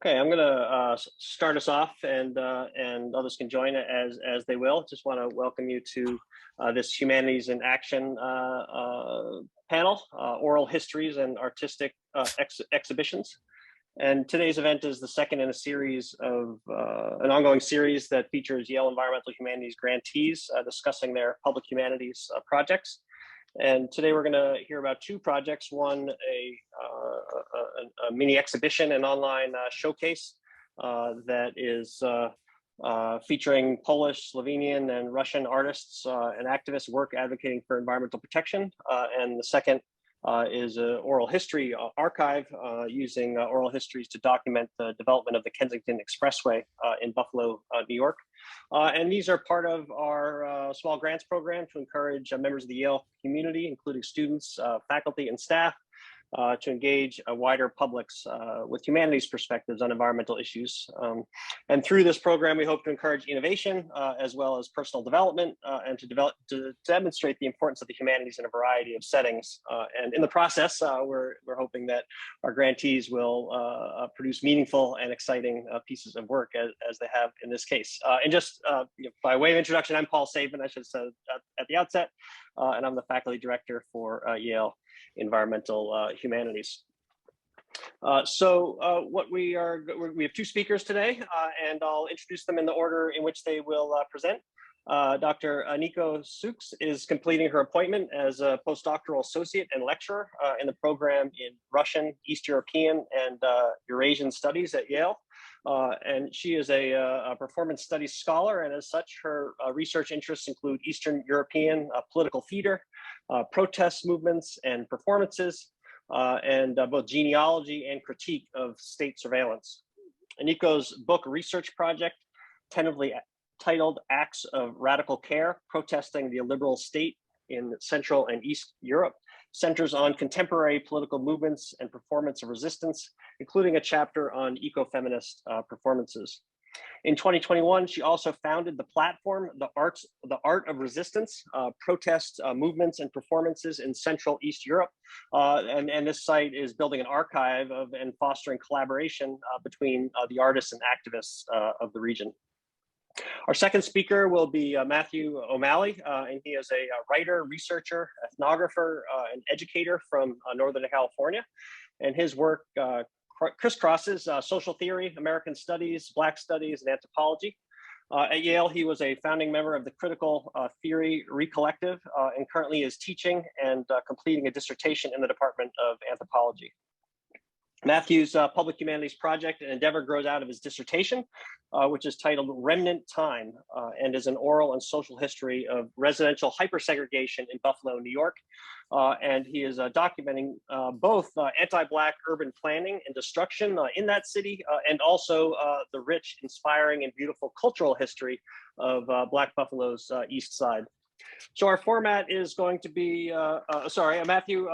Okay, I'm going to start us off, and others can join as they will. Just want to welcome you to this Humanities in Action panel, Oral Histories and Artistic Exhibitions. And today's event is the second in a series of an ongoing series that features Yale Environmental Humanities grantees discussing their public humanities projects. And today we're going to hear about two projects, one a mini exhibition and online showcase that is featuring Polish, Slovenian, and Russian artists and activists work advocating for environmental protection. And the second is an oral history archive using oral histories to document the development of the Kensington Expressway in Buffalo, New York. And these are part of our small grants program to encourage members of the Yale community, including students, faculty, and staff, to engage wider publics with humanities perspectives on environmental issues. And through this program, we hope to encourage innovation as well as personal development and to demonstrate the importance of the humanities in a variety of settings. And in the process, we're hoping that our grantees will produce meaningful and exciting pieces of work as they have in this case. And just by way of introduction, I'm Paul Sabin, I should have said at the outset, and I'm the faculty director for Yale Environmental Humanities. We have two speakers today, and I'll introduce them in the order in which they will present. Dr. Aniko Szucs is completing her appointment as a postdoctoral associate and lecturer in the program in Russian, East European, and Eurasian studies at Yale. And she is a performance studies scholar, and as such, her research interests include Eastern European political theater, protest movements and performances, and both genealogy and critique of state surveillance. Aniko's book research project, tentatively titled Acts of Radical Care, Protesting the Illiberal State in Central and East Europe, centers on contemporary political movements and performance of resistance, including a chapter on ecofeminist performances. In 2021, she also founded the platform, The Art of Resistance, Protest Movements and Performances in Central East Europe. And this site is building an archive of and fostering collaboration between the artists and activists of the region. Our second speaker will be Matthew O'Malley, and he is a writer, researcher, ethnographer, and educator from Northern California. And his work crisscrosses social theory, American studies, Black studies, and anthropology. At Yale, he was a founding member of the Critical Theory Recollective and currently is teaching and completing a dissertation in the Department of Anthropology. Matthew's public humanities project and endeavor grows out of his dissertation, which is titled Remnant Time, and is an oral and social history of residential hypersegregation in Buffalo, New York. And he is documenting both anti-Black urban planning and destruction in that city, and also the rich, inspiring, and beautiful cultural history of Black Buffalo's East Side. So our format is going to be, Matthew,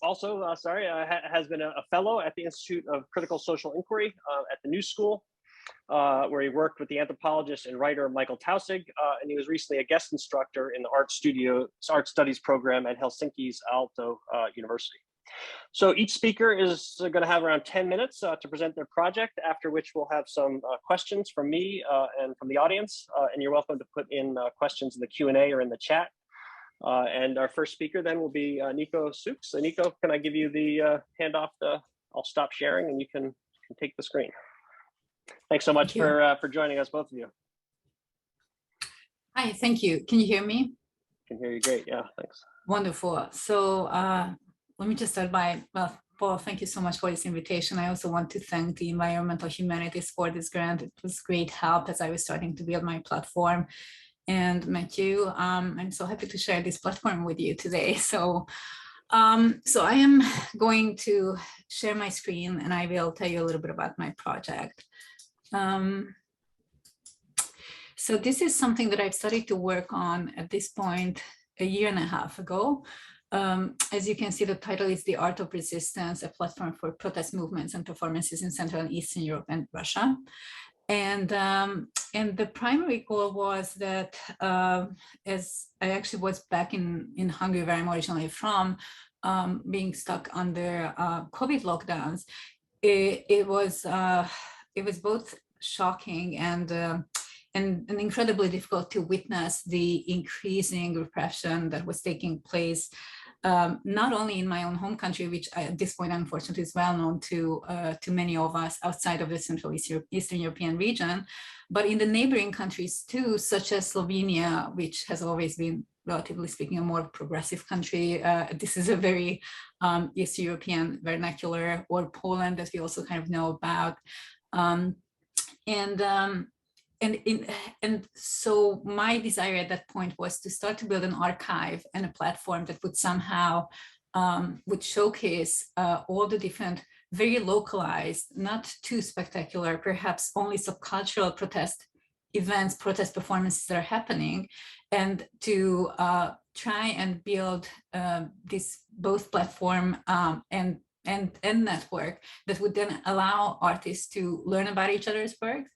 has been a fellow at the Institute of Critical Social Inquiry at the New School, where he worked with the anthropologist and writer Michael Tausig, and he was recently a guest instructor in the art studies program at Helsinki's Aalto University. So each speaker is going to have around 10 minutes to present their project, after which we'll have some questions from me and from the audience, and you're welcome to put in questions in the Q&A or in the chat. And our first speaker then will be Aniko Szucs. Aniko, can I give you the handoff? I'll stop sharing and you can take the screen. Thanks so much for joining us, both of you. Hi, thank you. Can you hear me? Can hear you great, yeah, thanks. Wonderful. So let me just start by, well, Paul, thank you so much for this invitation. I also want to thank the Environmental Humanities for this grant. It was great help as I was starting to build my platform. And Matthew, I'm so happy to share this platform with you today. So I am going to share my screen and I will tell you a little bit about my project. So this is something that I've started to work on at this point 1.5 years ago. As you can see, the title is The Art of Resistance, a platform for protest movements and performances in Central and Eastern Europe and Russia. And the primary goal was that, as I actually was back in Hungary, where I'm originally from, being stuck under COVID lockdowns, it was it was both shocking and incredibly difficult to witness the increasing repression that was taking place, not only in my own home country, which at this point, unfortunately, is well known to many of us outside of the Central Eastern European region, but in the neighboring countries too, such as Slovenia, which has always been, relatively speaking, a more progressive country. This is a very East European vernacular, or Poland, that we also kind of know about. And so my desire at that point was to start to build an archive and a platform that would somehow would showcase all the different, very localized, not too spectacular, perhaps only subcultural protest events, protest performances that are happening, and to try and build this both platform and network that would then allow artists to learn about each other's work,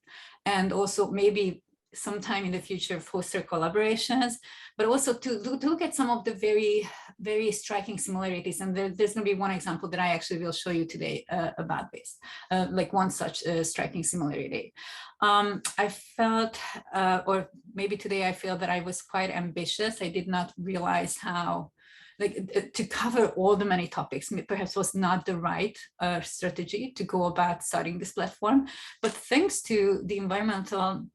and also maybe sometime in the future foster collaborations, but also to look at some of the very, very striking similarities. And there's going to be one example that I actually will show you today about this, like one such striking similarity. I felt, or maybe today I feel that I was quite ambitious. I did not realize how, like, to cover all the many topics perhaps was not the right strategy to go about starting this platform. But thanks to the environmental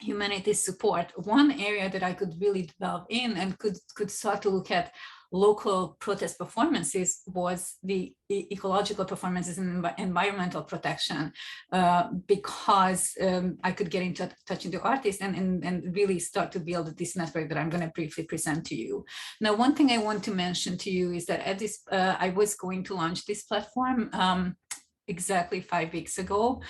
humanities support, one area that I could really delve in and could start to look at local protest performances was the ecological performances in environmental protection, because I could get in touch with the artists and really start to build this network that I'm going to briefly present to you. Now, one thing I want to mention to you is that at this, I was going to launch this platform exactly 5 weeks ago.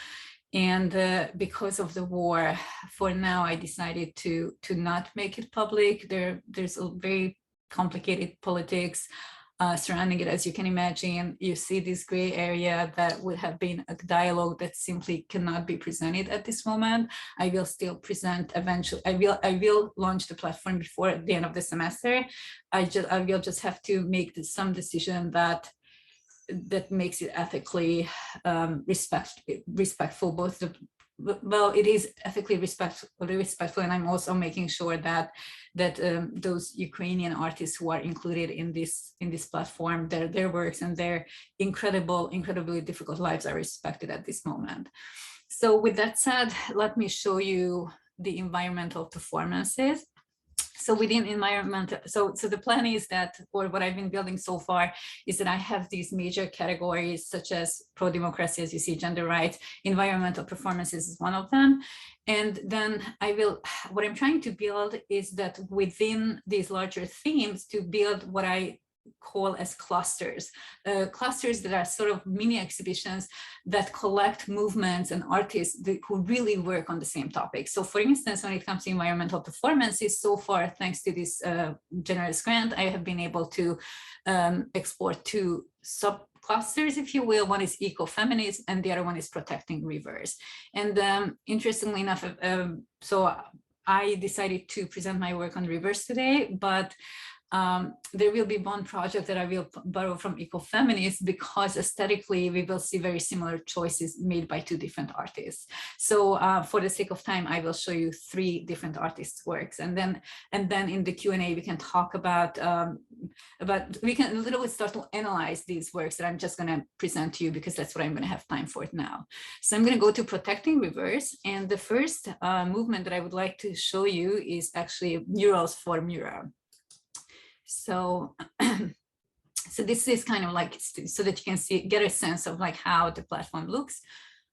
And because of the war, for now, I decided to not make it public. There's a very complicated politics surrounding it, as you can imagine. You see this gray area that would have been a dialogue that simply cannot be presented at this moment. I will still present eventually. I will launch the platform before the end of the semester. I will just have to make some decision that makes it ethically respectful, both well, it is ethically respectful, and I'm also making sure that those Ukrainian artists who are included in this platform, their works and their incredibly difficult lives are respected at this moment. So with that said, let me show you the environmental performances. So within environmental, so the plan is that, or what I've been building so far, is that I have these major categories such as pro-democracy, as you see, gender rights, environmental performances is one of them. And then what I'm trying to build is that within these larger themes, to build what I call as clusters that are sort of mini exhibitions that collect movements and artists who really work on the same topic. So for instance, when it comes to environmental performances, so far, thanks to this generous grant, I have been able to explore 2 subclusters, if you will. One is ecofeminism and the other one is protecting rivers. And interestingly enough, so I decided to present my work on rivers today, but there will be one project that I will borrow from ecofeminists, because aesthetically we will see very similar choices made by 2 different artists. So for the sake of time, I will show you 3 different artists' works, and then in the Q&A we can talk about we can a little bit start to analyze these works that I'm just going to present to you, because that's what I'm going to have time for now. So I'm going to go to protecting rivers, and the first movement that I would like to show you is actually murals for Mura. So, so this is kind of like, so that you can get a sense of like how the platform looks.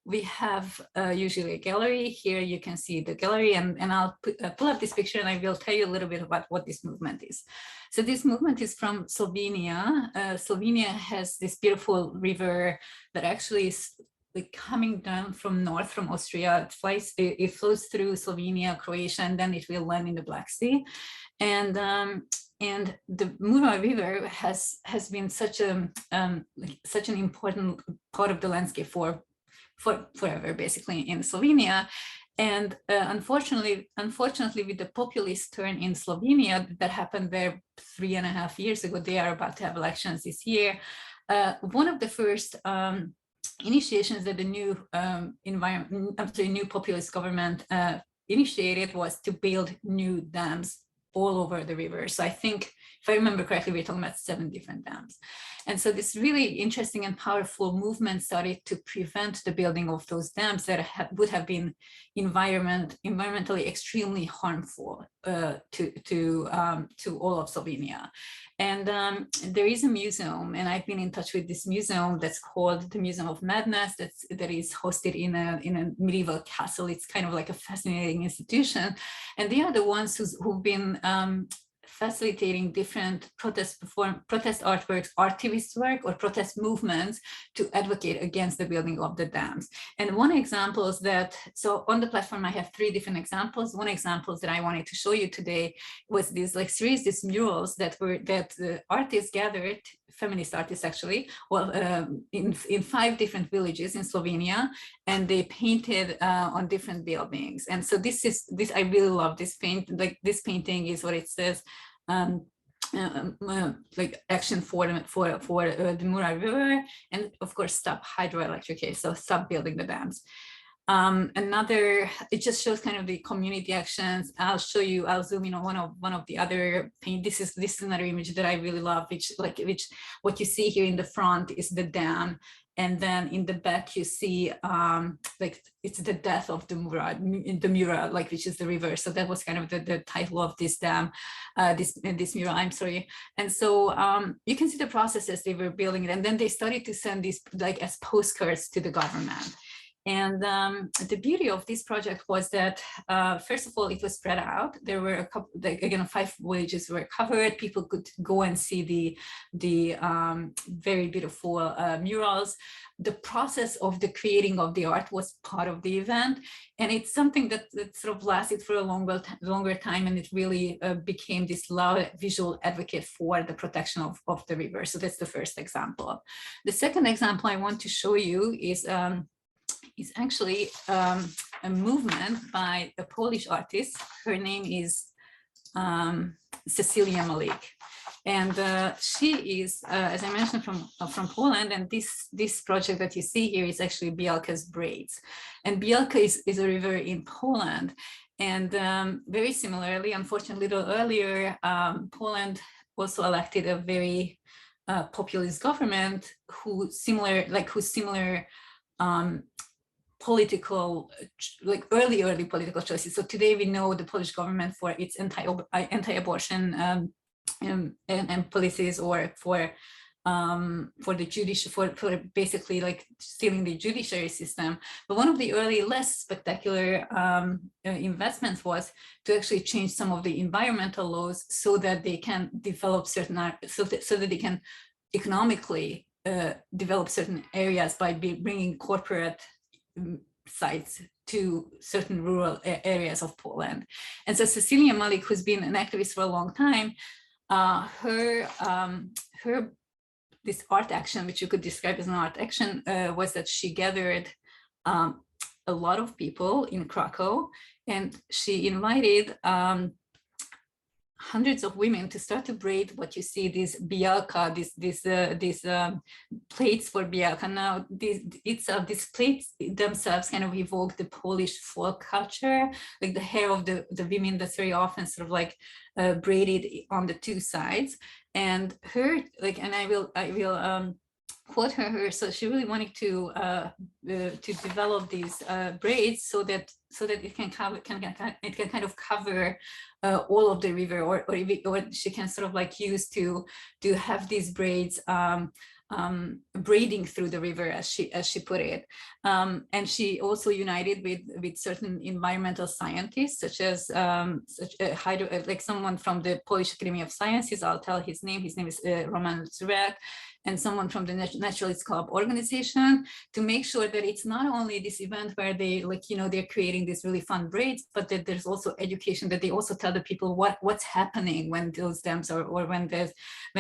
We have usually a gallery. Here you can see the gallery, and I'll pull up this picture and I will tell you a little bit about what this movement is. So this movement is from Slovenia. Slovenia has this beautiful river that actually is like coming down from north from Austria. It flows through Slovenia, Croatia, and then it will land in the Black Sea. And the Mura River has been such an important part of the landscape for forever, basically, in Slovenia. And unfortunately, with the populist turn in Slovenia that happened there 3.5 years ago, they are about to have elections this year. One of the first initiations that the new new populist government initiated was to build new dams all over the river. So I think, if I remember correctly, we're talking about 7 different dams. And so this really interesting and powerful movement started to prevent the building of those dams that would have been environmentally extremely harmful to all of Slovenia. And there is a museum, and I've been in touch with this museum that's called the Museum of Madness, that is hosted in a medieval castle. It's kind of like a fascinating institution. And they are the ones who've been facilitating different protest artworks, artivist work, or protest movements to advocate against the building of the dams. And one example is that, so on the platform, I have 3 different examples. One example that I wanted to show you today was these these murals that the artists gathered, feminist artists actually, well, in 5 different villages in Slovenia, and they painted on different buildings. And so this I really love this paint. Like, this painting is what it says, like action for the Mura River, and of course stop hydroelectric, so stop building the dams. Another, it just shows kind of the community actions. I'll zoom in on one of the other paint. This is another image that I really love, which what you see here in the front is the dam, and then in the back you see like it's the death of the Mura, like, which is the river. So that was kind of the title of this dam, this mural, I'm sorry. And so you can see the processes they were building it, and then they started to send these like as postcards to the government. And the beauty of this project was that, first of all, it was spread out. There were a couple, again, 5 villages were covered. People could go and see the very beautiful murals. The process of the creating of the art was part of the event. And it's something that sort of lasted for a longer time. And it really became this loud visual advocate for the protection of the river. So that's the first example. The second example I want to show you is actually a movement by a Polish artist. Her name is Cecilia Malik. And she is, as I mentioned, from Poland. And this project that you see here is actually Bielka's Braids. And Bielka is a river in Poland. And very similarly, unfortunately, a little earlier, Poland also elected a very populist government whose similar political, like early political choices. So today we know the Polish government for its anti-abortion and policies, or for the judicial, for basically like stealing the judiciary system. But one of the early less spectacular investments was to actually change some of the environmental laws so that they can develop certain, so that they can economically develop certain areas by bringing corporate sites to certain rural areas of Poland. And so Cecilia Malik, who's been an activist for a long time, this art action, which you could describe as an art action, was that she gathered a lot of people in Krakow, and she invited hundreds of women to start to braid what you see, these bielka, these plates for bielka. Now, these plates themselves kind of evoke the Polish folk culture, like the hair of the women that's very often sort of like braided on the 2 sides. And her, like, and I will quote her. So she really wanted to develop these braids so that it can kind of cover all of the river, or she can sort of like use to have these braids braiding through the river, as she put it. And she also united with certain environmental scientists, such as like someone from the Polish Academy of Sciences. I'll tell his name. His name is Roman Zurek, and someone from the Naturalist Club organization, to make sure that it's not only this event where they, like, you know, they're creating these really fun braids, but that there's also education, that they also tell the people what's happening when those dams are, or when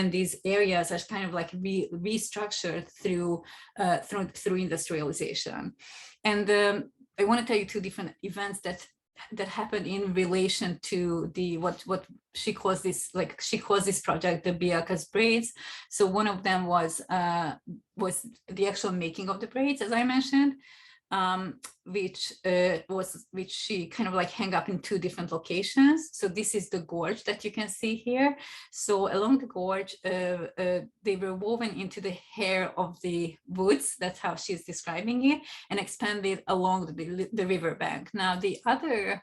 these areas are kind of like restructured through industrialization. And I want to tell you 2 different events that that happened in relation to the what she calls this, like she calls this project the Biaka's braids. So one of them was the actual making of the braids, as I mentioned, which she kind of like hang up in two different locations. So this is the gorge that you can see here. So along the gorge, they were woven into the hair of the woods. That's how she's describing it, and expanded along the riverbank. Now the other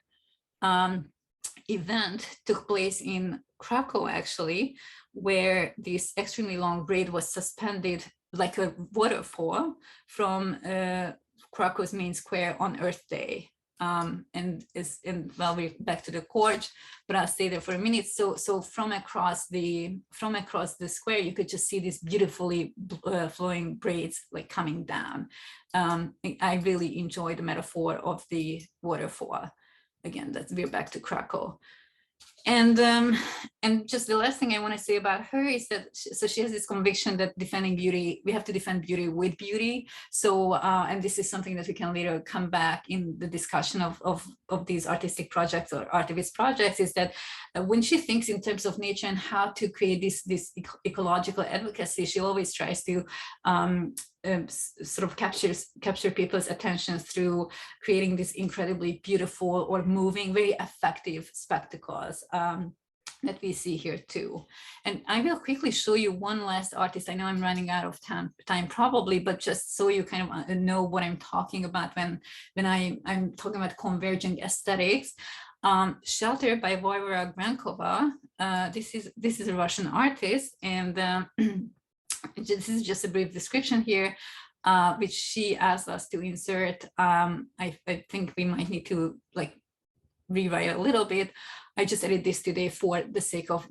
event took place in Krakow, actually, where this extremely long braid was suspended like a waterfall from Krakow's main square on Earth Day. And we're back to the gorge, but I'll stay there for a minute. So from across the square, you could just see these beautifully flowing braids like coming down. I really enjoy the metaphor of the waterfall. Again, we're back to Krakow. And just the last thing I want to say about her is that she has this conviction that defending beauty, we have to defend beauty with beauty. So and this is something that we can later come back in the discussion of these artistic projects or artivist projects, is that when she thinks in terms of nature and how to create this ecological advocacy, she always tries to sort of capture people's attention through creating these incredibly beautiful or moving, very effective spectacles that we see here too. And I will quickly show you one last artist. I know I'm running out of time probably, but just so you kind of know what I'm talking about when I'm talking about converging aesthetics. Shelter by Vojvora Grankova. This is a Russian artist, and this is just a brief description here, which she asked us to insert. I think we might need to like rewrite a little bit. I just added this today for the sake of,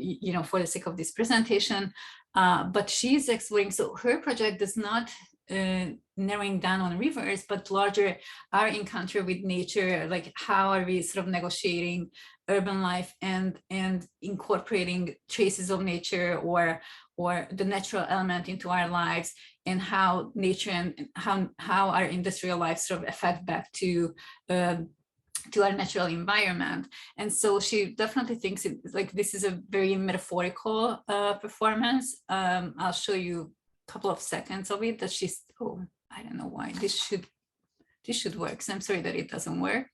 for the sake of this presentation. But she's exploring, so her project does not narrowing down on rivers, but larger our encounter with nature, like how are we sort of negotiating urban life and incorporating traces of nature or the natural element into our lives, and how nature and how our industrial lives sort of affect back to our natural environment. And so she definitely thinks like this is a very metaphorical performance. I'll show you a couple of seconds of it that she's, I don't know why this should work. So I'm sorry that it doesn't work.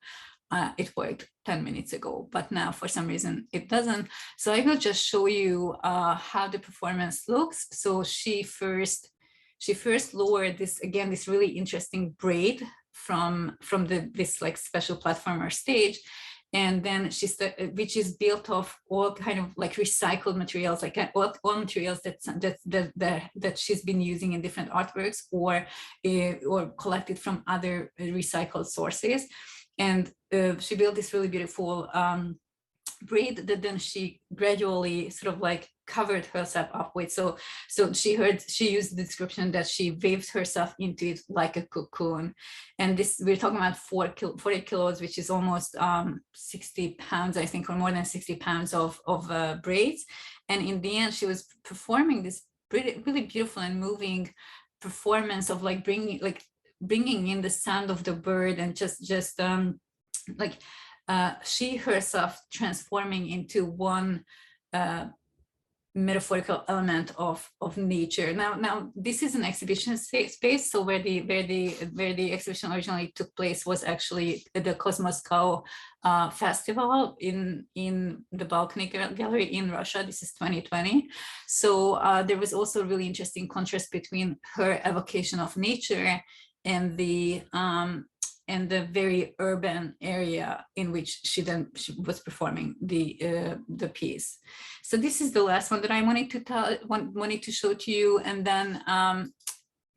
It worked 10 minutes ago, but now for some reason it doesn't. So I will just show you how the performance looks. So she first lowered this really interesting braid from this like special platform or stage, and then which is built of all kind of like recycled materials, like all materials that she's been using in different artworks or collected from other recycled sources. And she built this really beautiful braid that then she gradually sort of like covered herself up with. So she used the description that she weaved herself into it like a cocoon. And this, we're talking about 40 kilos, which is almost 60 pounds, I think, or more than 60 pounds of braids. And in the end, she was performing this really beautiful and moving performance of like bringing in the sound of the bird, and just she herself transforming into one metaphorical element of nature. Now this is an exhibition space. So where the exhibition originally took place was actually the Kosmosko festival in the Balcony Gallery in Russia. This is 2020. So there was also a really interesting contrast between her evocation of nature and the very urban area in which she was performing the piece. So this is the last one that I wanted to show to you, and then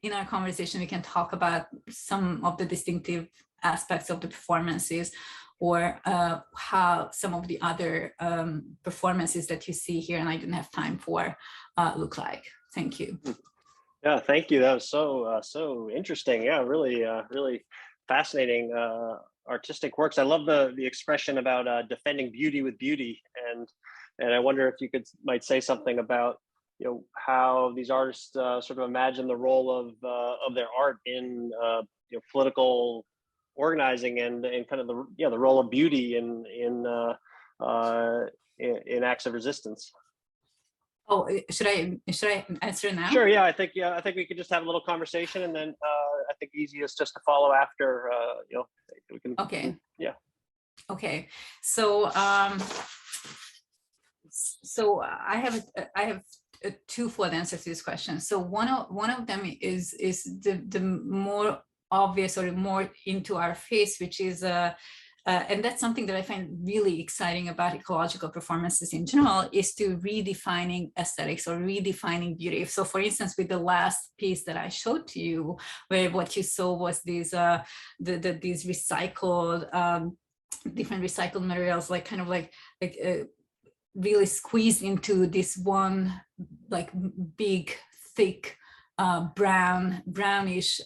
in our conversation we can talk about some of the distinctive aspects of the performances, or how some of the other performances that you see here and I didn't have time for look like. Thank you. Yeah, thank you. That was so interesting. Yeah, really fascinating artistic works. I love the expression about defending beauty with beauty, and I wonder if you might say something about how these artists sort of imagine the role of their art in political organizing and kind of the role of beauty in acts of resistance. Oh, should I answer now? Sure. Yeah, I think we could just have a little conversation, and then I think easiest just to follow after. We can. Okay. Yeah. Okay. So I have a twofold answer to this question. So one of them is the more obvious or more into our face, which is and that's something that I find really exciting about ecological performances in general, is to redefining aesthetics or redefining beauty. So for instance, with the last piece that I showed to you, where what you saw was these these recycled different recycled materials, like kind of like really squeezed into this one like big thick brownish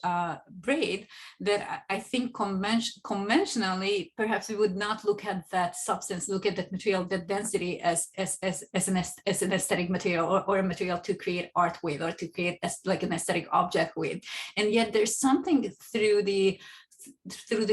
braid, that I think conventionally perhaps we would not look at that substance, look at that material, that density as an aesthetic material or a material to create art with, or to create like an aesthetic object with. And yet there's something through the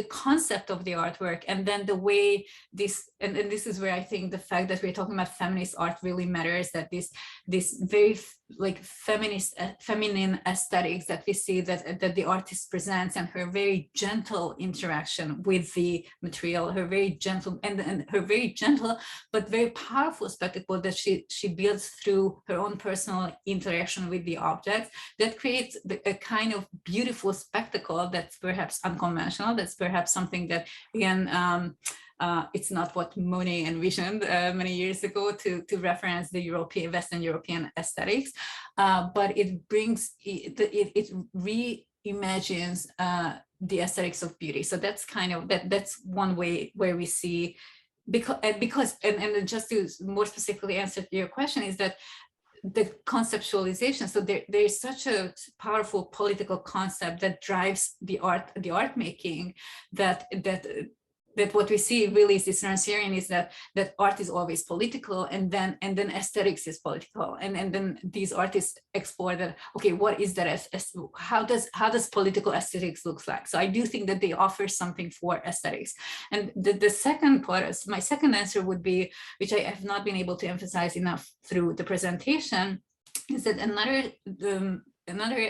concept of the artwork, and then the way this, and this is where I think the fact that we're talking about feminist art really matters, that this very like feminine aesthetics that we see that the artist presents, and her very gentle interaction with the material, her very gentle and her very gentle but very powerful spectacle that she builds through her own personal interaction with the object, that creates a kind of beautiful spectacle that's perhaps unconventional, that's perhaps something that, again, it's not what Monet envisioned many years ago to reference the Western European aesthetics, but it brings, it reimagines the aesthetics of beauty. So that's kind of, that's one way where we see, because and just to more specifically answer your question, is that the conceptualization. So there's such a powerful political concept that drives the art making, that what we see really is this Rancierian, is that art is always political, and then aesthetics is political, and then these artists explore that, okay, what is that, how does political aesthetics looks like? So I do think that they offer something for aesthetics. And the second part, my second answer would be, which I have not been able to emphasize enough through the presentation, is that another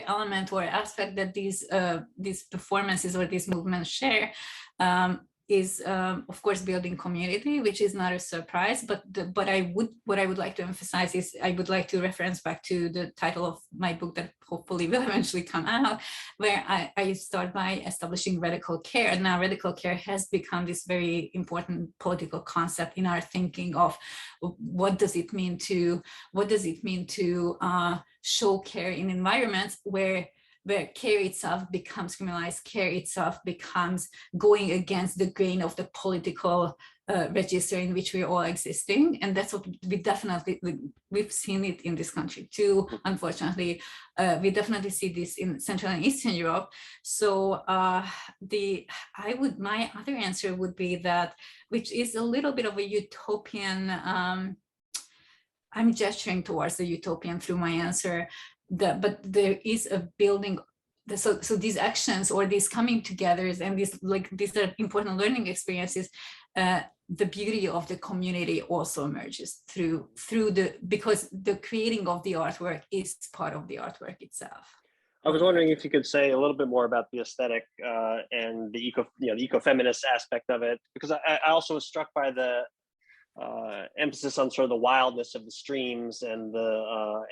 element or aspect that these performances or these movements share is of course building community, which is not a surprise, but what I would like to emphasize is, I would like to reference back to the title of my book that hopefully will eventually come out, where I start by establishing radical care. And now radical care has become this very important political concept in our thinking of what does it mean to show care in environments where care itself becomes criminalized, care itself becomes going against the grain of the political register in which we're all existing. And that's what we've seen it in this country too, unfortunately. We definitely see this in Central and Eastern Europe. So my other answer would be that, which is a little bit of a utopian, I'm gesturing towards the utopian through my answer, but there is a building. So these actions or these coming togethers and these are important learning experiences. The beauty of the community also emerges through because the creating of the artwork is part of the artwork itself. I was wondering if you could say a little bit more about the aesthetic and the ecofeminist aspect of it, because I also was struck by the emphasis on sort of the wildness of the streams and the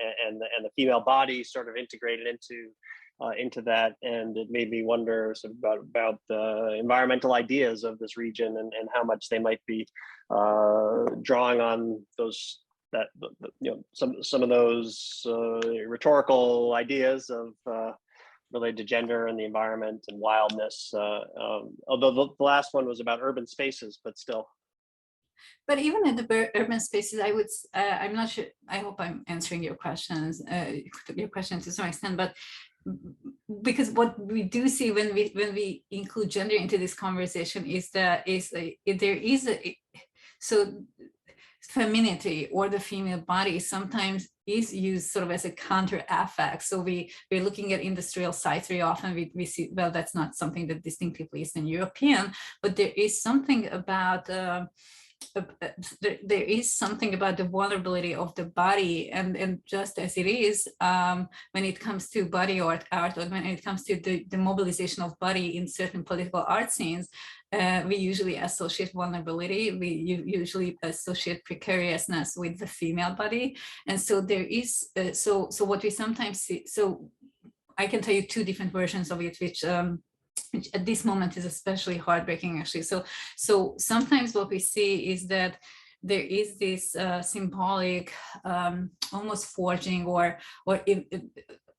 female body sort of integrated into that, and it made me wonder sort of about the environmental ideas of this region and how much they might be drawing on those some of those rhetorical ideas of related to gender and the environment and wildness. Although the last one was about urban spaces, but still. But even in the urban spaces, I'm not sure, I hope I'm answering your questions to some extent, but because what we do see when we include gender into this conversation is that so femininity or the female body sometimes is used sort of as a counter affect. So we're looking at industrial sites very often. We see, well, that's not something that distinctively Eastern European, but there is something about there is something about the vulnerability of the body, and just as it is when it comes to body art, or when it comes to the mobilization of body in certain political art scenes, we usually associate vulnerability, we usually associate precariousness with the female body. And so there is so what we sometimes see, so I can tell you two different versions of it, which at this moment is especially heartbreaking, actually. So sometimes what we see is that there is this symbolic almost forging, or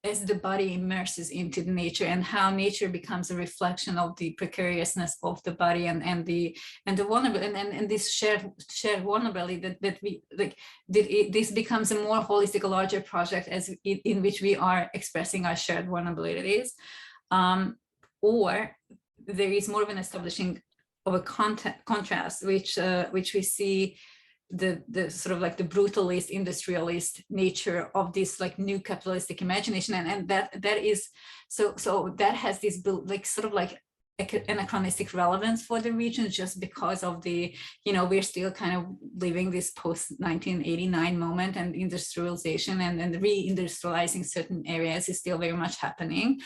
as the body immerses into the nature, and how nature becomes a reflection of the precariousness of the body, and the vulnerability, and this shared vulnerability that we like. This becomes a more holistic, a larger project in which we are expressing our shared vulnerabilities. Or there is more of an establishing of a contrast, which we see the sort of like the brutalist, industrialist nature of this like new capitalistic imagination, and that is so that has this like sort of like anachronistic relevance for the region, just because of the, we're still kind of living this post 1989 moment, and industrialization and reindustrializing certain areas is still very much happening.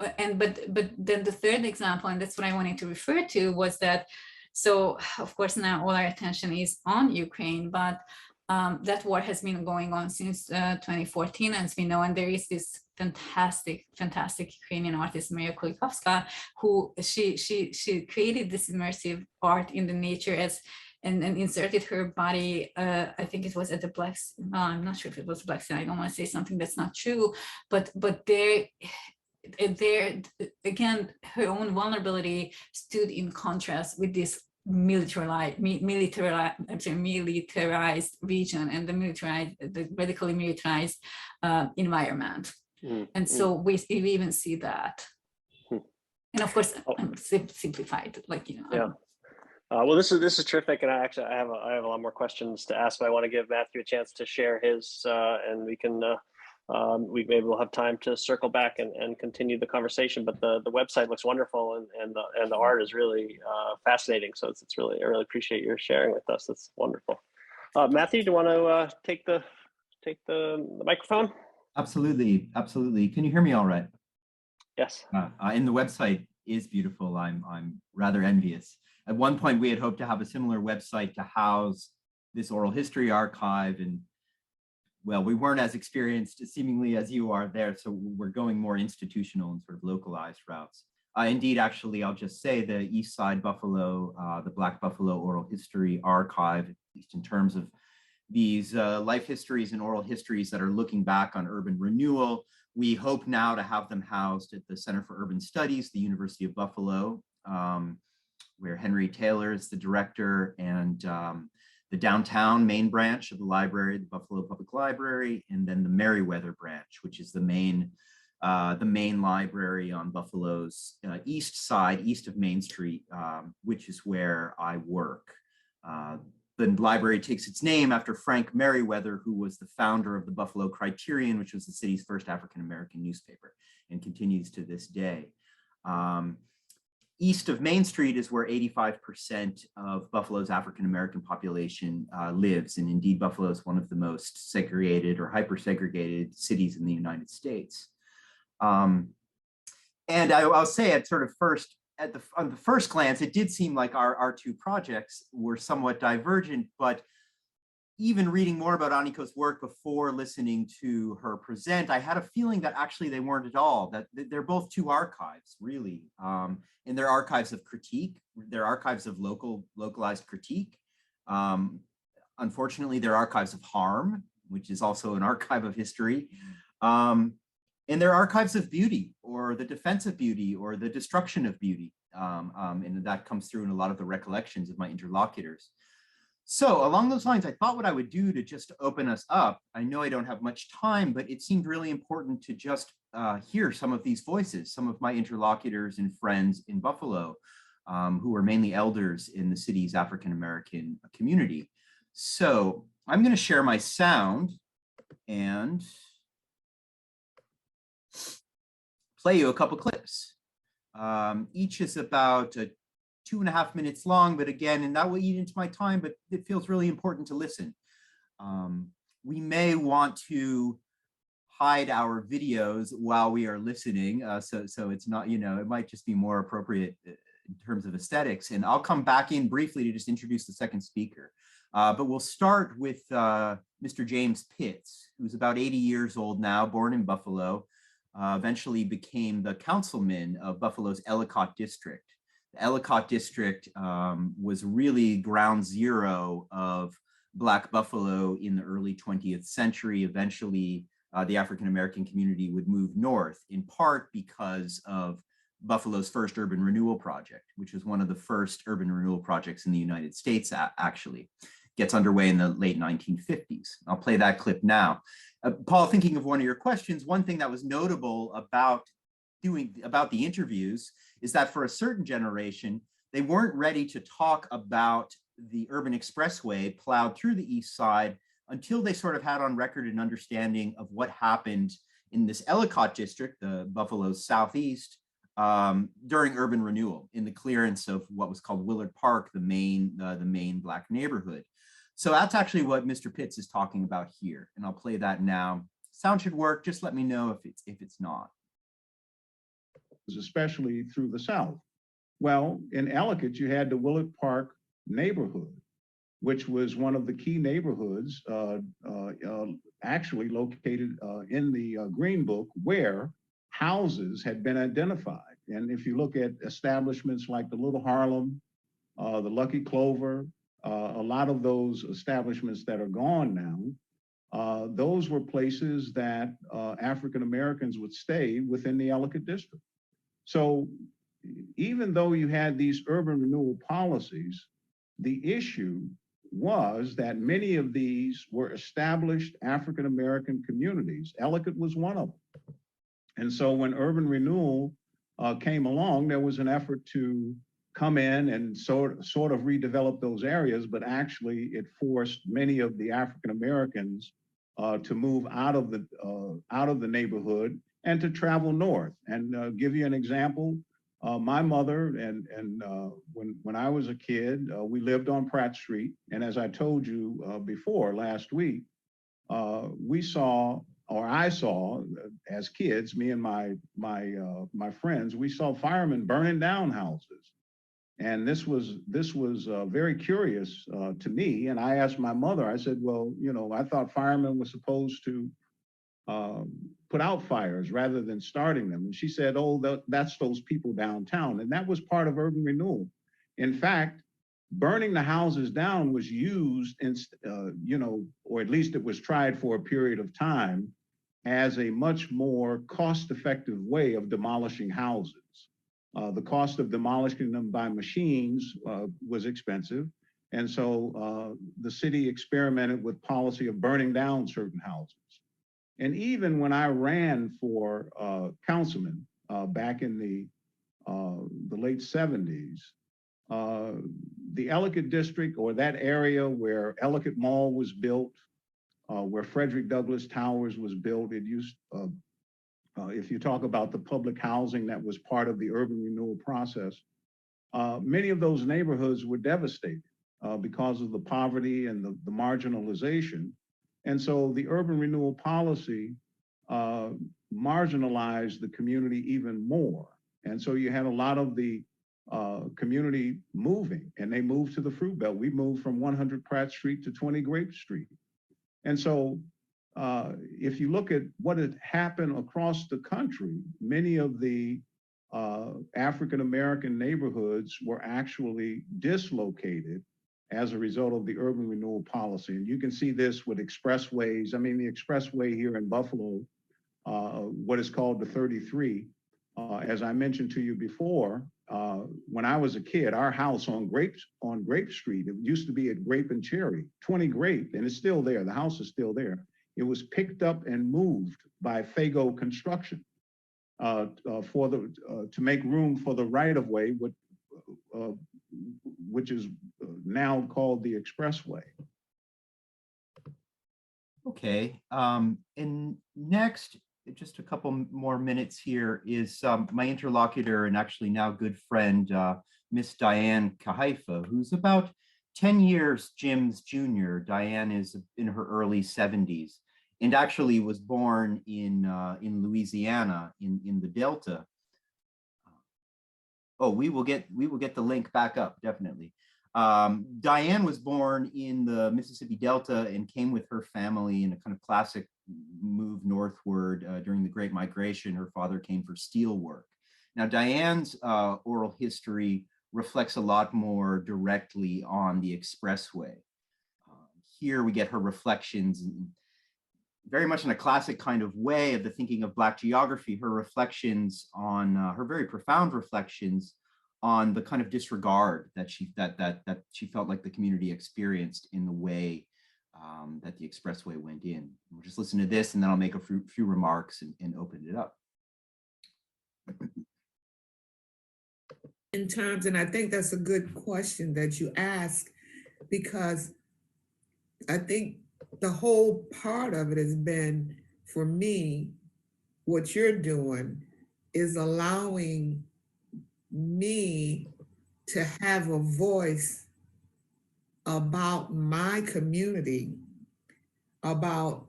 But then the third example, and that's what I wanted to refer to, was that, so of course now all our attention is on Ukraine, but that war has been going on since 2014, as we know, and there is this fantastic Ukrainian artist, Maria Kulikovska, who she created this immersive art in the nature and inserted her body, I think it was at the Black Sea, I'm not sure if it was Black Sea, I don't want to say something that's not true, but there again, her own vulnerability stood in contrast with this militarized region and the radically militarized environment. And so we even see that. And of course, simplified, like, Yeah. Well, this is terrific, and I have a lot more questions to ask, but I want to give Matthew a chance to share his, and we can. Maybe we'll have time to circle back and continue the conversation. But the website looks wonderful, and the art is really fascinating. So it's really, I really appreciate your sharing with us. That's wonderful. Matthew, do you want to take the microphone? Absolutely. Can you hear me all right? Yes. And the website is beautiful. I'm rather envious. At one point, we had hoped to have a similar website to house this oral history archive, and well, we weren't as experienced seemingly as you are there, so we're going more institutional and sort of localized routes. Indeed, actually, I'll just say the East Side Buffalo, the Black Buffalo Oral History Archive, at least in terms of these life histories and oral histories that are looking back on urban renewal, we hope now to have them housed at the Center for Urban Studies, the University of Buffalo, where Henry Taylor is the director, and the downtown main branch of the library, the Buffalo Public Library, and then the Merriweather branch, which is the main library on Buffalo's east side, east of Main Street, which is where I work. The library takes its name after Frank Merriweather, who was the founder of the Buffalo Criterion, which was the city's first African-American newspaper, and continues to this day. East of Main Street is where 85% of Buffalo's African-American population lives. And indeed, Buffalo is one of the most segregated or hyper-segregated cities in the United States. And I'll say at sort of on the first glance, it did seem like our two projects were somewhat divergent, but even reading more about Aniko's work before listening to her present, I had a feeling that actually they weren't at all, that they're both two archives, really. And they're archives of critique, they're archives of localized critique. Unfortunately, they're archives of harm, which is also an archive of history. And they're archives of beauty, or the defense of beauty, or the destruction of beauty. And that comes through in a lot of the recollections of my interlocutors. So along those lines, I thought what I would do to just open us up, I know I don't have much time, but it seemed really important to just hear some of these voices, some of my interlocutors and friends in Buffalo, who are mainly elders in the city's African-American community. So I'm going to share my sound. and play you a couple clips. Each is about 2.5 minutes long, but again, and that will eat into my time, but it feels really important to listen. We may want to hide our videos while we are listening, so it's not, it might just be more appropriate in terms of aesthetics. And I'll come back in briefly to just introduce the second speaker. But we'll start with Mr. James Pitts, who's about 80 years old now, born in Buffalo, eventually became the councilman of Buffalo's Ellicott district. The Ellicott district was really ground zero of Black Buffalo in the early 20th century. Eventually, the African-American community would move north, in part because of Buffalo's first urban renewal project, which was one of the first urban renewal projects in the United States, actually. Gets underway in the late 1950s. I'll play that clip now. Paul, thinking of one of your questions, one thing that was notable about the interviews is that for a certain generation, they weren't ready to talk about the urban expressway plowed through the East Side until they sort of had on record an understanding of what happened in this Ellicott district, the Buffalo's southeast, during urban renewal in the clearance of what was called Willard Park, the main Black neighborhood. So that's actually what Mr. Pitts is talking about here, and I'll play that now. Sound should work. Just let me know if it's not. Especially through the South. Well, in Ellicott, you had the Willard Park neighborhood, which was one of the key neighborhoods actually located in the Green Book, where houses had been identified. And if you look at establishments like the Little Harlem, the Lucky Clover, a lot of those establishments that are gone now, those were places that African Americans would stay within the Ellicott district. So even though you had these urban renewal policies, the issue was that many of these were established African American communities. Ellicott was one of them. And so when urban renewal came along, there was an effort to come in and sort of redevelop those areas, but actually it forced many of the African Americans to move out of the neighborhood and to travel north. And give you an example, my mother and when I was a kid, we lived on Pratt Street, and as I told you before last week, I saw as kids, me and my friends, we saw firemen burning down houses. And this was very curious to me. And I asked my mother, I said, well, I thought firemen were supposed to put out fires rather than starting them. And she said, oh, that's those people downtown. And that was part of urban renewal. In fact, burning the houses down was used in, or at least it was tried for a period of time as a much more cost-effective way of demolishing houses. The cost of demolishing them by machines was expensive. And so the city experimented with policy of burning down certain houses. And even when I ran for councilman back in the late 70s, the Ellicott district, or that area where Ellicott Mall was built, where Frederick Douglass Towers was built, it used, if you talk about the public housing that was part of the urban renewal process, many of those neighborhoods were devastated because of the poverty and the marginalization. And so the urban renewal policy marginalized the community even more. And so you had a lot of the community moving, and they moved to the Fruit Belt. We moved from 100 Pratt Street to 20 Grape Street. And so if you look at what had happened across the country, many of the African-American neighborhoods were actually dislocated as a result of the urban renewal policy. And you can see this with expressways. I mean, the expressway here in Buffalo, what is called the 33, as I mentioned to you before, when I was a kid, our house on Grape Street, it used to be at Grape and Cherry, 20 Grape, and it's still there. The house is still there. It was picked up and moved by Fago Construction to make room for the right-of-way, which is now called the Expressway. Okay, and next, just a couple more minutes here is my interlocutor and actually now good friend, Miss Diane Kahaifa, who's about 10 years Jim's junior. Diane is in her early 70s and actually was born in Louisiana in the Delta. Oh, we will get the link back up, definitely. Diane was born in the Mississippi Delta and came with her family in a kind of classic move northward during the Great Migration. Her father came for steel work. Now, Diane's oral history reflects a lot more directly on the Expressway. Here we get her reflections very much in a classic kind of way of the thinking of Black geography, her reflections on, her very profound reflections on the kind of disregard that she felt like the community experienced in the way that the Expressway went in. We'll just listen to this and then I'll make a few remarks and open it up. In terms, and I think that's a good question that you ask, because I think the whole part of it has been, for me, what you're doing is allowing me to have a voice about my community, about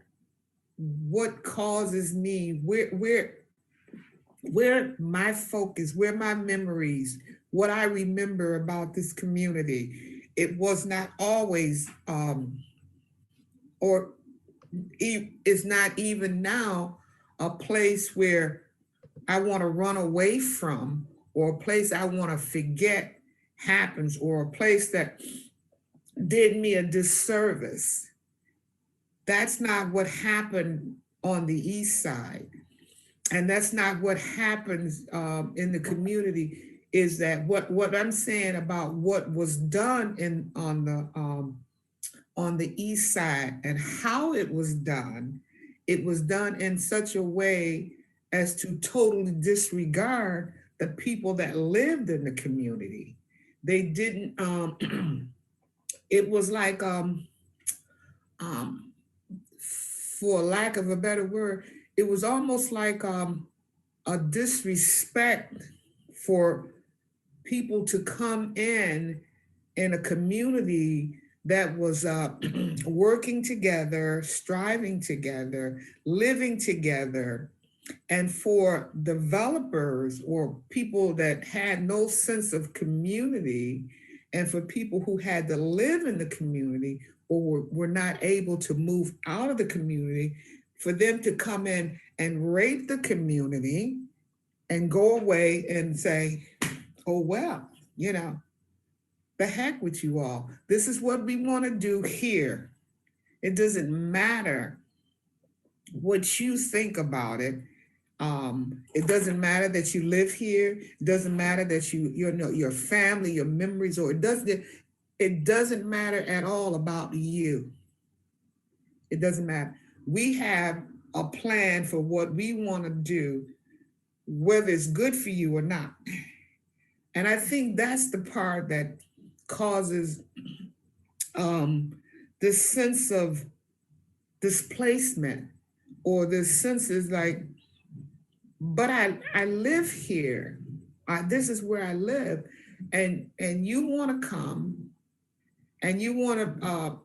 what causes me, where my focus, where my memories, what I remember about this community. It was not always, or it's not even now, a place where I want to run away from, or a place I want to forget happens, or a place that did me a disservice. That's not what happened on the East Side. And that's not what happens in the community. Is that what I'm saying about what was done on the East Side and how it was done? It was done in such a way as to totally disregard the people that lived in the community. They didn't. It was like, for lack of a better word, it was almost like a disrespect for people to come in a community that was working together, striving together, living together, and for developers or people that had no sense of community, and for people who had to live in the community or were not able to move out of the community, for them to come in and rape the community and go away and say, oh, well, you know, the heck with you all. This is what we want to do here. It doesn't matter what you think about it. It doesn't matter that you live here. It doesn't matter that you know your family, your memories, or it doesn't matter at all about you. It doesn't matter. We have a plan for what we want to do, whether it's good for you or not. And I think that's the part that causes this sense of displacement, or this sense is like, but I live here. This is where I live. And you want to come and you want to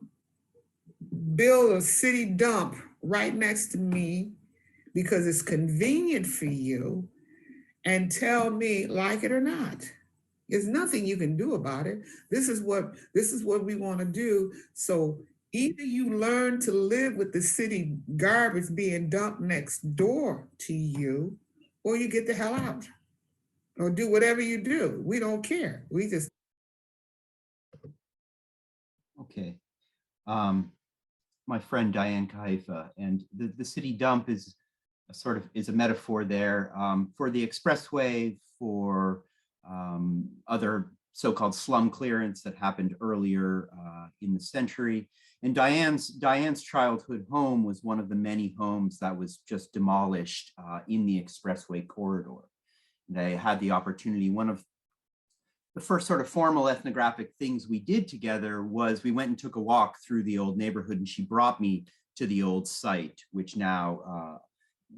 build a city dump right next to me because it's convenient for you, and tell me, like it or not. There's nothing you can do about it. This is what we want to do. So either you learn to live with the city garbage being dumped next door to you, or you get the hell out, or do whatever you do. We don't care. We just. Okay. My friend Diane Kahaifa, and the city dump is a metaphor there for the Expressway, for other so-called slum clearance that happened earlier in the century. And Diane's childhood home was one of the many homes that was just demolished in the Expressway corridor. And I had the opportunity, one of the first sort of formal ethnographic things we did together was we went and took a walk through the old neighborhood, and she brought me to the old site, which now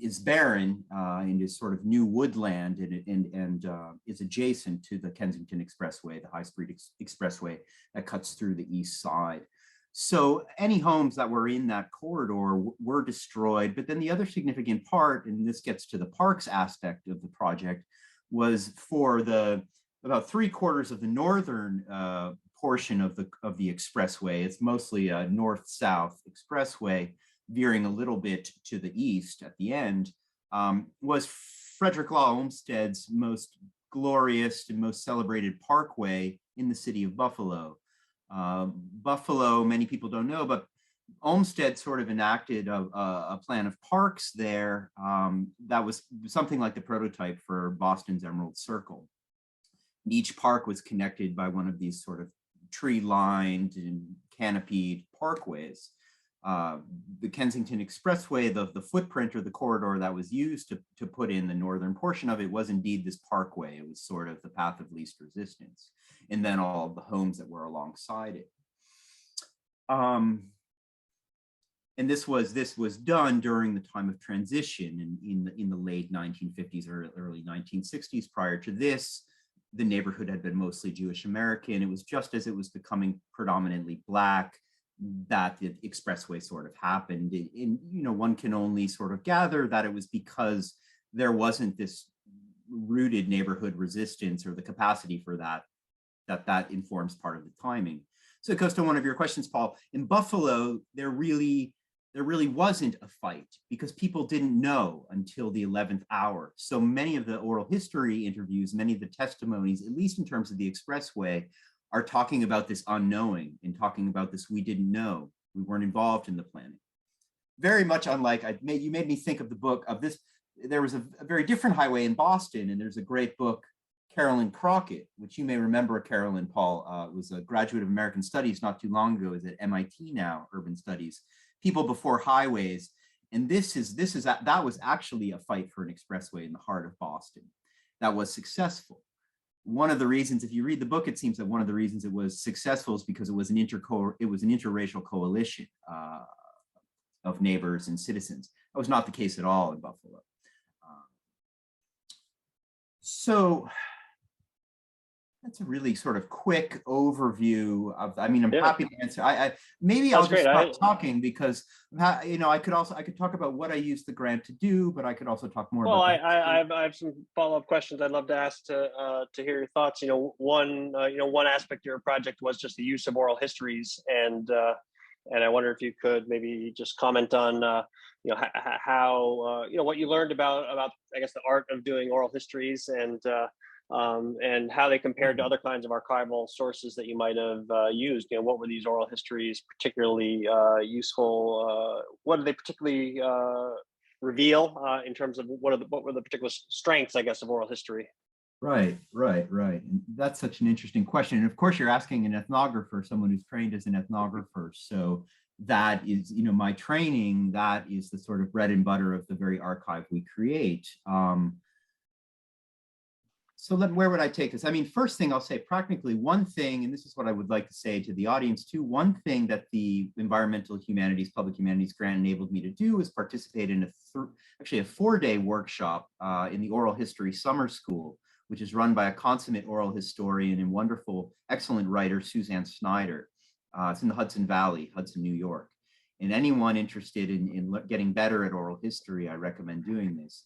is barren and is sort of new woodland, and is adjacent to the Kensington Expressway, the high-speed expressway that cuts through the east side. So any homes that were in that corridor were destroyed. But then the other significant part, and this gets to the parks aspect of the project, was for the about 3/4 of the northern portion of the expressway. It's mostly a north-south expressway, veering a little bit to the east at the end, was Frederick Law Olmsted's most glorious and most celebrated parkway in the city of Buffalo. Buffalo, many people don't know, but Olmsted sort of enacted a plan of parks there that was something like the prototype for Boston's Emerald Circle. Each park was connected by one of these sort of tree-lined and canopied parkways. The Kensington Expressway, the footprint or the corridor that was used to put in the northern portion of it was indeed this parkway. It was sort of the path of least resistance. And then all of the homes that were alongside it. And this was done during the time of transition in the late 1950s or early 1960s. Prior to this, the neighborhood had been mostly Jewish American. It was just as it was becoming predominantly Black that the expressway sort of happened. And one can only sort of gather that it was because there wasn't this rooted neighborhood resistance or the capacity for that informs part of the timing. So it goes to one of your questions, Paul. In Buffalo, there really wasn't a fight because people didn't know until the 11th hour. So many of the oral history interviews, many of the testimonies, at least in terms of the expressway, are talking about this unknowing and talking about this we didn't know. We weren't involved in the planning. Very much unlike, you made me think of the book of this. There was a very different highway in Boston, and there's a great book, Carolyn Crockett, which you may remember. Carolyn, Paul, was a graduate of American Studies not too long ago, is at MIT now, Urban Studies, People Before Highways. And that was actually a fight for an expressway in the heart of Boston that was successful. One of the reasons, if you read the book, it seems that one of the reasons it was successful is because it was an interracial coalition of neighbors and citizens. That was not the case at all in Buffalo. So that's a really sort of quick overview of, I'm happy to answer. Maybe I'll just stop talking because, I could talk about what I used the grant to do, but I could also talk more about I have some follow-up questions I'd love to ask to hear your thoughts. One aspect of your project was just the use of oral histories, and I wonder if you could maybe just comment on how what you learned about I guess the art of doing oral histories, and how they compared to other kinds of archival sources that you might have used. What were these oral histories particularly useful? What do they particularly reveal in terms of what were the particular strengths, I guess, of oral history? Right. And that's such an interesting question. And of course, you're asking an ethnographer, someone who's trained as an ethnographer. So that is, my training, that is the sort of bread and butter of the very archive we create. So where would I take this? First thing I'll say, practically one thing, and this is what I would like to say to the audience too, one thing that the Environmental Humanities, Public Humanities grant enabled me to do is participate in actually a 4-day workshop in the Oral History Summer School, which is run by a consummate oral historian and wonderful, excellent writer, Suzanne Snyder. It's in the Hudson Valley, Hudson, New York. And anyone interested in getting better at oral history, I recommend doing this.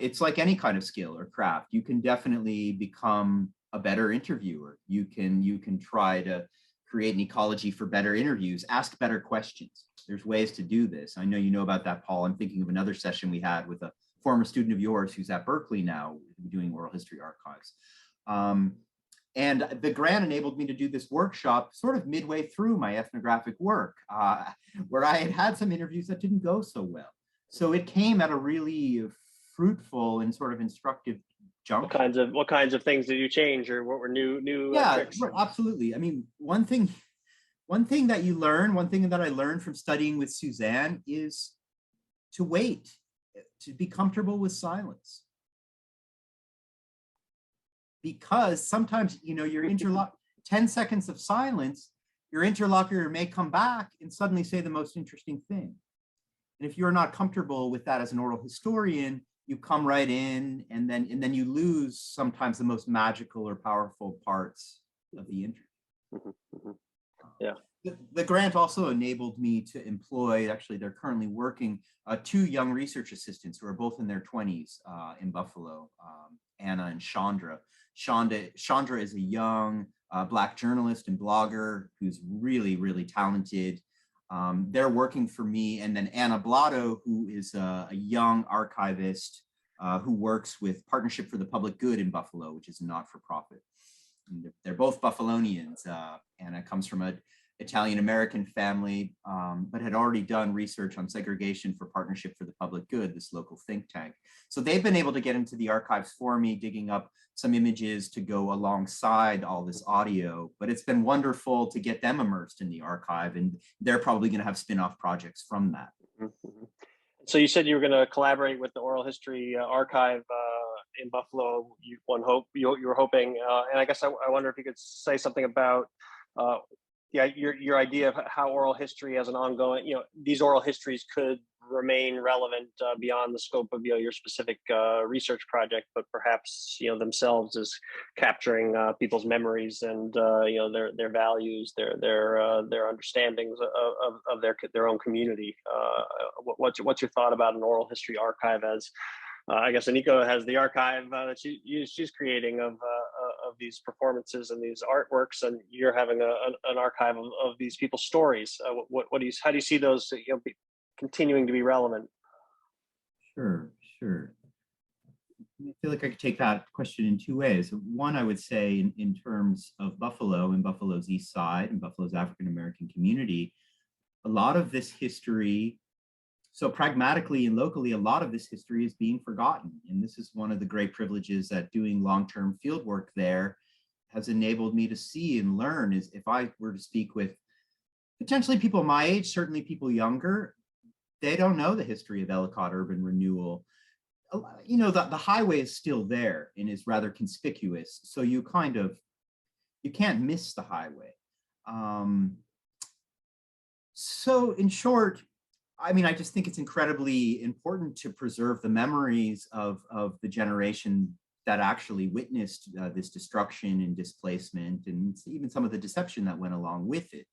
It's like any kind of skill or craft. You can definitely become a better interviewer. You can try to create an ecology for better interviews, ask better questions. There's ways to do this. I know you know about that, Paul. I'm thinking of another session we had with a former student of yours who's at Berkeley now doing oral history archives. And the grant enabled me to do this workshop sort of midway through my ethnographic work, where I had some interviews that didn't go so well. So it came at a really fruitful and sort of instructive juncture. What kinds of things did you change, or what were new tricks? Absolutely. One thing that you learn, one thing that I learned from studying with Suzanne is to wait, to be comfortable with silence. Because sometimes, your 10 seconds of silence, your interlocutor may come back and suddenly say the most interesting thing. And if you're not comfortable with that as an oral historian, you come right in, and then you lose sometimes the most magical or powerful parts of the interview. Yeah. The grant also enabled me to employ, actually they're currently working, 2 young research assistants who are both in their 20s in Buffalo, Anna and Chandra. Chandra is a young Black journalist and blogger who's really, really talented. They're working for me. And then Anna Blotto, who is a young archivist who works with Partnership for the Public Good in Buffalo, which is a not-for-profit. They're both Buffalonians. Anna comes from an Italian-American family, but had already done research on segregation for Partnership for the Public Good, this local think tank. So they've been able to get into the archives for me, digging up some images to go alongside all this audio, but it's been wonderful to get them immersed in the archive, and they're probably going to have spin-off projects from that. So you said you were going to collaborate with the Oral History Archive in Buffalo. You were hoping, and I guess I wonder if you could say something about your idea of how oral history as an ongoing, these oral histories could remain relevant beyond the scope of your specific research project, but perhaps themselves as capturing people's memories and their values, their understandings of their own community. What's your thought about an oral history archive? As I guess Aniko has the archive that she's creating of these performances and these artworks, and you're having an archive of these people's stories. How do you see those continuing to be relevant? Sure. I feel like I could take that question in 2 ways. One, I would say in terms of Buffalo and Buffalo's East Side and Buffalo's African-American community, a lot of this history, so pragmatically and locally, a lot of this history is being forgotten. And this is one of the great privileges that doing long-term field work there has enabled me to see and learn. Is if I were to speak with potentially people my age, certainly people younger, they don't know the history of Ellicott urban renewal. The highway is still there and is rather conspicuous. So you can't miss the highway. So in short, I just think it's incredibly important to preserve the memories of the generation that actually witnessed this destruction and displacement, and even some of the deception that went along with it.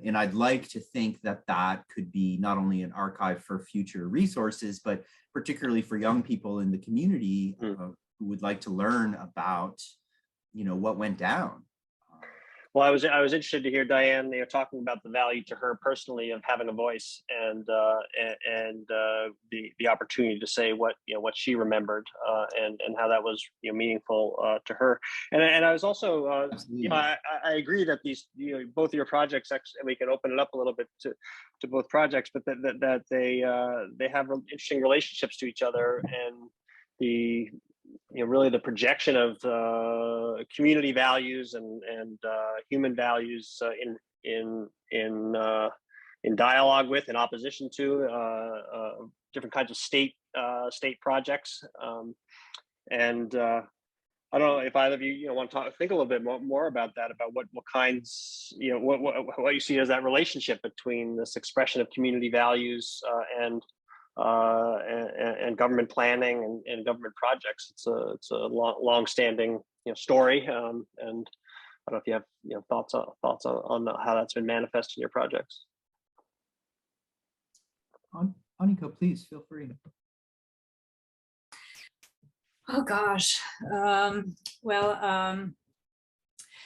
And I'd like to think that could be not only an archive for future resources, but particularly for young people in the community who would like to learn about, what went down. Well, I was interested to hear Diane, talking about the value to her personally of having a voice and the opportunity to say what she remembered and how that was meaningful to her. And I was also I agree that these both of your projects, actually, we can open it up a little bit to both projects, but that they have interesting relationships to each other, and the really the projection of community values and human values in dialogue with and opposition to different kinds of state projects. And I don't know if either of you want to think a little bit more about that, about what kinds, what you see as that relationship between this expression of community values and government planning and government projects. It's a long-standing story, and I don't know if you have thoughts on how that's been manifested in your projects. Aniko, please feel free. Oh gosh,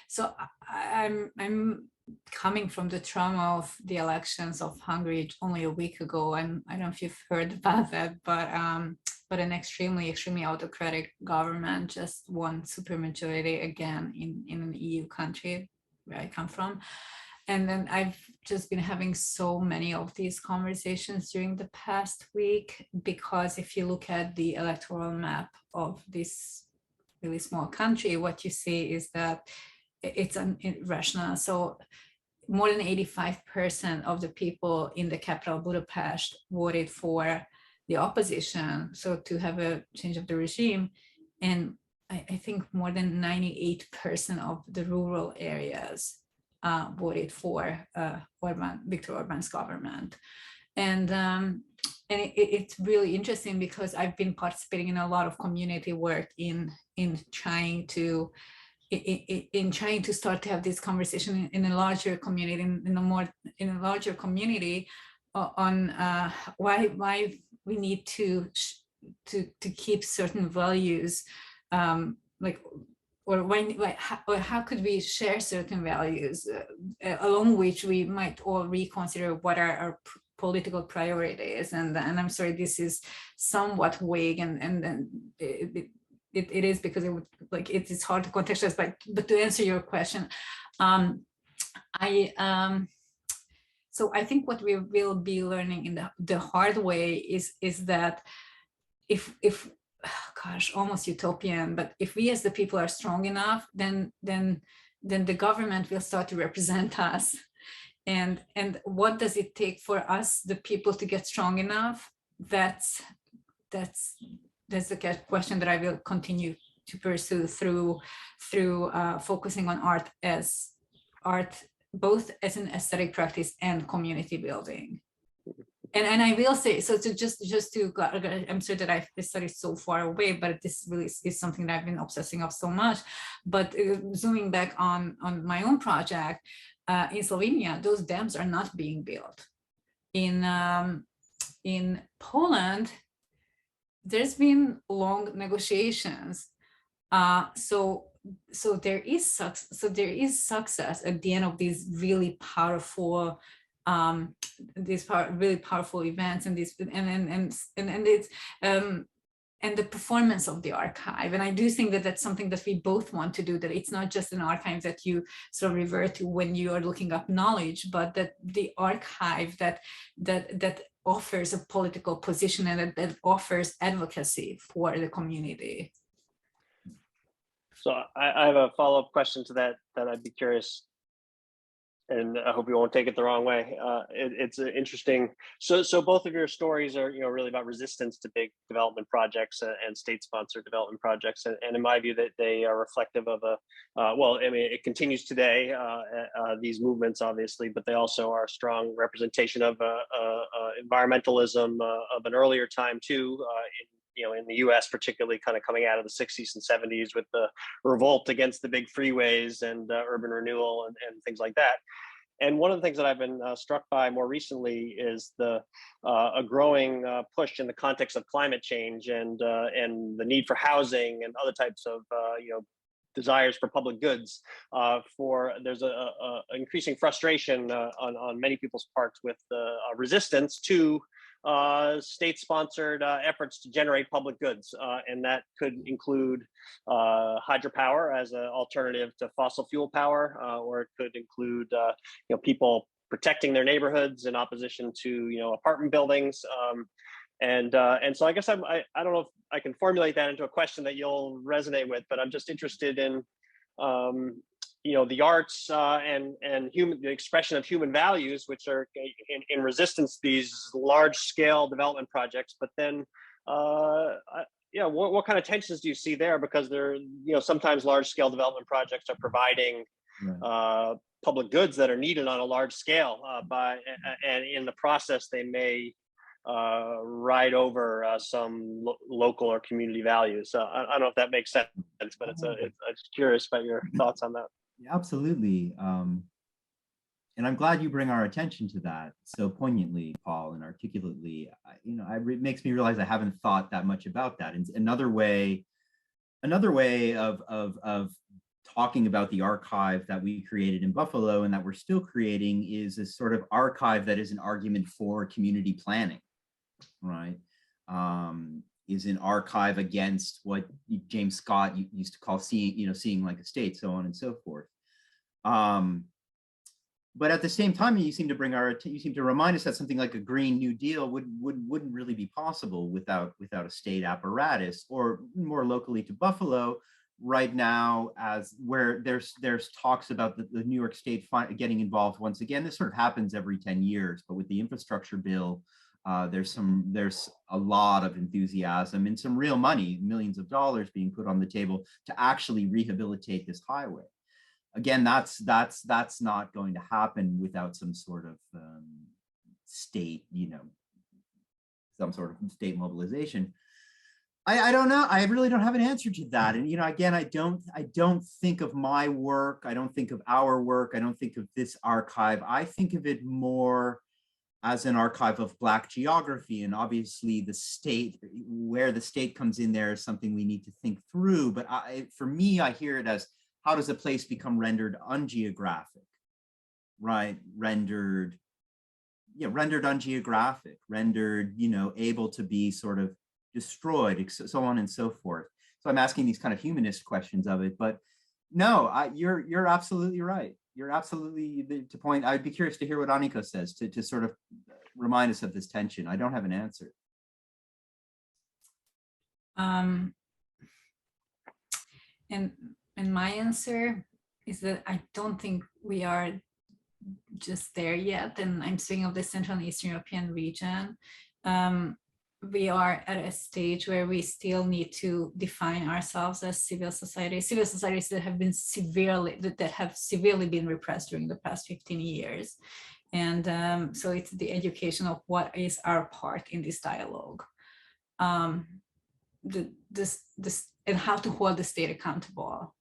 so I'm coming from the trauma of the elections of Hungary only a week ago. I don't know if you've heard about that, but an extremely autocratic government just won supermajority again in an EU country where I come from. And then I've just been having so many of these conversations during the past week, because if you look at the electoral map of this really small country, what you see is that it's irrational. So more than 85% of the people in the capital Budapest voted for the opposition, so to have a change of the regime. And I think more than 98% of the rural areas voted for Viktor Orban's government. it's really interesting because I've been participating in a lot of community work in trying to start to have this conversation in a larger community, in a larger community on why we need to keep certain values, like, or how could we share certain values along which we might all reconsider what are our political priorities. And I'm sorry, this is somewhat vague, and it is because it would, like, it's hard to contextualize, but to answer your question, so I think what we will be learning in the hard way is that if gosh, almost utopian, but if we as the people are strong enough, then the government will start to represent us. And what does it take for us, the people, to get strong enough? That's the question that I will continue to pursue through focusing on art, both as an aesthetic practice and community building. And I will say, so to just to, I'm sure that I've studied so far away, but this really is something that I've been obsessing of so much. But zooming back on my own project, in Slovenia, those dams are not being built. In Poland, there's been long negotiations. So there is success at the end of these really powerful really powerful events, and it's and the performance of the archive. And I do think that that's something that we both want to do, that it's not just an archive that you sort of revert to when you are looking up knowledge, but that the archive that offers a political position and that offers advocacy for the community. So I have a follow-up question to that I'd be curious, and I hope you won't take it the wrong way. It's interesting. So both of your stories are, really about resistance to big development projects and state-sponsored development projects, and in my view, that they are reflective of it continues today, these movements, obviously, but they also are a strong representation of environmentalism of an earlier time too. In the U.S., particularly kind of coming out of the 60s and 70s with the revolt against the big freeways and urban renewal and things like that. And one of the things that I've been struck by more recently is a growing push in the context of climate change and the need for housing and other types of desires for public goods. There's a increasing frustration on many people's parts with resistance to state-sponsored efforts to generate public goods, and that could include hydropower as an alternative to fossil fuel power, or it could include people protecting their neighborhoods in opposition to apartment buildings, and so I guess I don't know if I can formulate that into a question that you'll resonate with, but I'm just interested in the arts and the expression of human values, which are in resistance to these large-scale development projects. But then, what kind of tensions do you see there? Because sometimes large-scale development projects are providing public goods that are needed on a large scale, and in the process they may ride over some local or community values. So I don't know if that makes sense, but I'm just curious about your thoughts on that. Yeah, absolutely. And I'm glad you bring our attention to that so poignantly, Paul, and articulately. It makes me realize I haven't thought that much about that. And another way of talking about the archive that we created in Buffalo and that we're still creating is a sort of archive that is an argument for community planning, right? Is an archive against what James Scott used to call seeing like a state, so on and so forth. But at the same time, you seem to remind us that something like a Green New Deal wouldn't really be possible without a state apparatus, or more locally to Buffalo right now, as where there's talks about the New York State getting involved once again. This sort of happens every 10 years, but with the infrastructure bill, there's a lot of enthusiasm and some real money, millions of dollars being put on the table to actually rehabilitate this highway. Again, that's not going to happen without some sort of state, some sort of state mobilization. I don't know. I really don't have an answer to that. And, again, I don't think of my work. I don't think of our work. I don't think of this archive. I think of it more as an archive of Black geography. And obviously the state, where the state comes in there is something we need to think through. But for me, I hear it as, how does a place become rendered ungeographic, right? Rendered ungeographic, rendered, able to be sort of destroyed, so on and so forth. So I'm asking these kind of humanist questions of it, but no, you're absolutely right. You're absolutely to point. I'd be curious to hear what Aniko says to sort of remind us of this tension. I don't have an answer. And my answer is that I don't think we are just there yet. And I'm speaking of the Central and Eastern European region. We are at a stage where we still need to define ourselves as civil societies that have severely been repressed during the past 15 years. And so it's the education of what is our part in this dialogue, and how to hold the state accountable.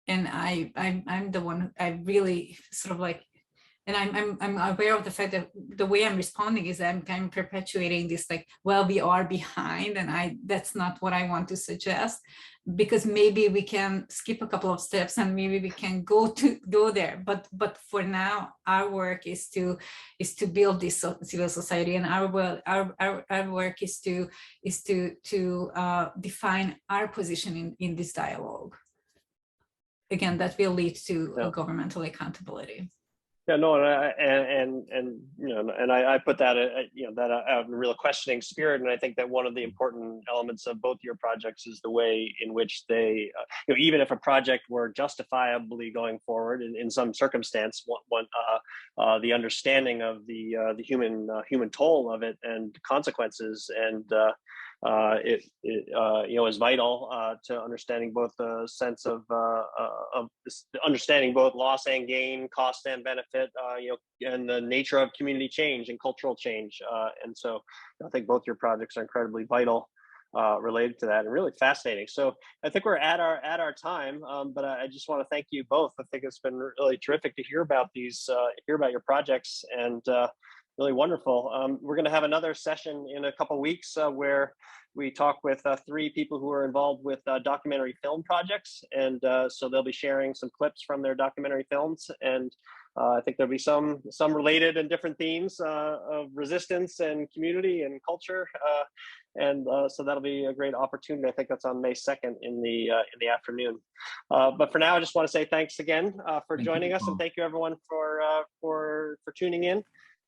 And I'm the one, I really sort of like, and I'm aware of the fact that the way I'm responding is that I'm perpetuating this, like, well, we are behind, and that's not what I want to suggest, because maybe we can skip a couple of steps and maybe we can go there. But for now, our work is to build this civil society, and our work is to define our position in this dialogue. Again, that will lead to governmental accountability. Yeah, no, and I put that that out in a real questioning spirit, and I think that one of the important elements of both your projects is the way in which they, even if a project were justifiably going forward in some circumstance, the understanding of the human toll of it and consequences, and it is vital to understanding both the sense of understanding both loss and gain, cost and benefit, and the nature of community change and cultural change. And so I think both your projects are incredibly vital related to that, and really fascinating. So I think we're at our time, but I just want to thank you both. I think it's been really terrific to hear about hear about your projects, and really wonderful. We're going to have another session in a couple of weeks where we talk with 3 people who are involved with documentary film projects, and so they'll be sharing some clips from their documentary films, and I think there'll be some related and different themes of resistance and community and culture, and so that'll be a great opportunity. I think that's on May 2nd in the afternoon. But for now, I just want to say thanks again for joining us, and thank you everyone for tuning in.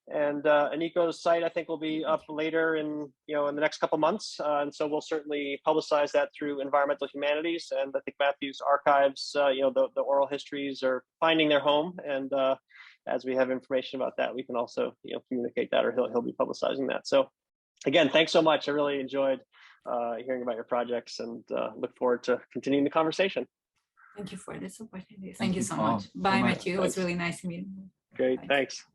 And Aniko's site, I think, will be up later in the next couple months, and so we'll certainly publicize that through Environmental Humanities. And I think Matthew's archives, the oral histories are finding their home, and as we have information about that, we can also communicate that, or he'll be publicizing that. So again, thanks so much. I really enjoyed hearing about your projects, and look forward to continuing the conversation. Thank you for this opportunity. Thank you so much. Bye, Matthew. It was really nice meeting you. Great, thanks.